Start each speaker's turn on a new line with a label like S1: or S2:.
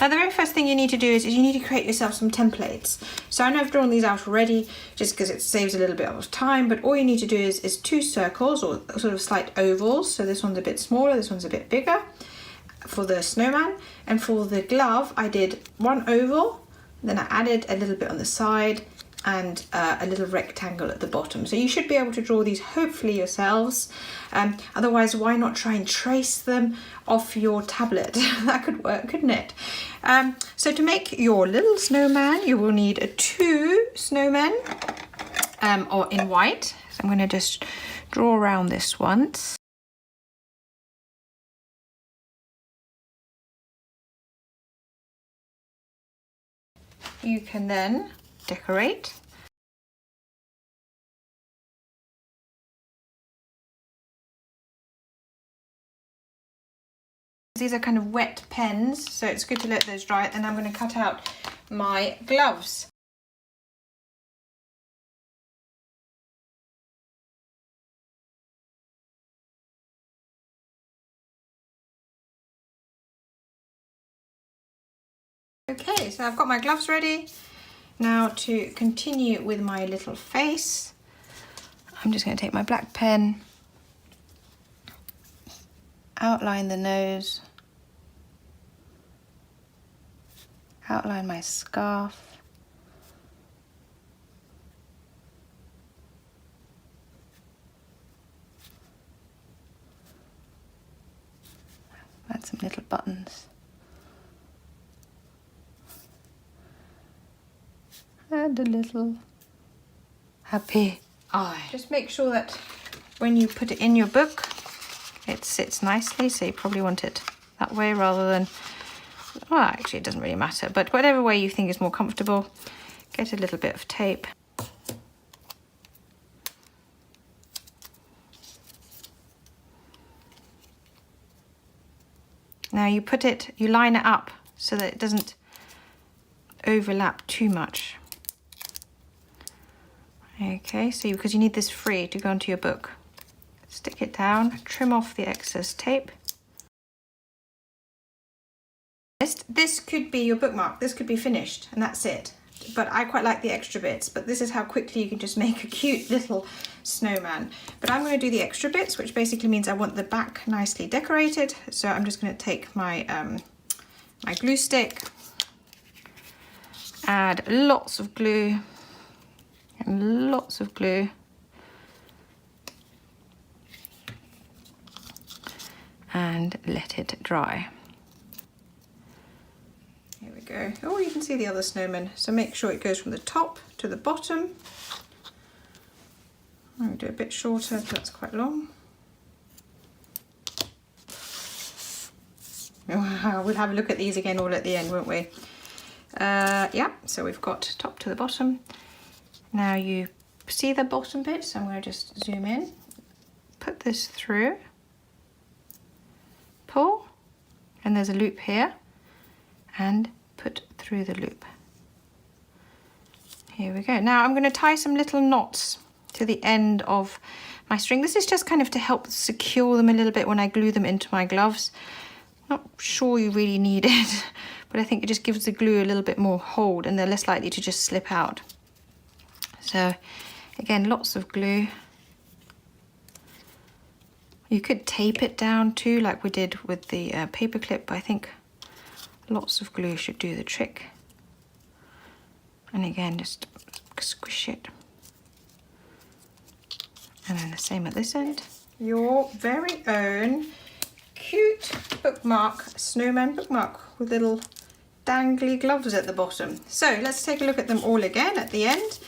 S1: Now the very first thing you need to do is you need to create yourself some templates. So I know I've drawn these out already just because it saves a little bit of time, but all you need to do is 2 circles or sort of slight ovals. So this one's a bit smaller, this one's a bit bigger for the snowman. And for the glove, I did 1 oval, then I added a little bit on the side and a little rectangle at the bottom. So you should be able to draw these hopefully yourselves. Otherwise, why not try and trace them off your tablet? That could work, couldn't it? So to make your little snowman, you will need 2 snowmen or in white. So I'm going to just draw around this once. You can then decorate. These are kind of wet pens, so it's good to let those dry, and I'm going to cut out my gloves. Okay, so I've got my gloves ready. Now to continue with my little face, I'm just going to take my black pen, outline the nose, outline my scarf, add some little buttons. And a little happy eye. Just make sure that when you put it in your book, it sits nicely. So you probably want it that way rather than, well, actually it doesn't really matter, but whatever way you think is more comfortable. Get a little bit of tape. Now you line it up so that it doesn't overlap too much. Okay, so because you need this free to go into your book. Stick it down, trim off the excess tape. This could be your bookmark, this could be finished and that's it. But I quite like the extra bits, but this is how quickly you can just make a cute little snowman. But I'm going to do the extra bits, which basically means I want the back nicely decorated. So I'm just going to take my, my glue stick, add lots of glue, and lots of glue, and let it dry. Here we go. Oh, you can see the other snowman. So make sure it goes from the top to the bottom. I'm going to do a bit shorter, but that's quite long. Oh, we'll have a look at these again all at the end, won't we? Yeah, so we've got top to the bottom. Now you see the bottom bit, so I'm going to just zoom in, put this through, pull, and there's a loop here, and put through the loop. Here we go. Now I'm going to tie some little knots to the end of my string. This is just kind of to help secure them a little bit when I glue them into my gloves. Not sure you really need it, but I think it just gives the glue a little bit more hold and they're less likely to just slip out. So again, lots of glue. You could tape it down too, like we did with the paper clip, but I think lots of glue should do the trick. And again, just squish it. And then the same at this end. Your very own cute bookmark, snowman bookmark with little dangly gloves at the bottom. So let's take a look at them all again at the end.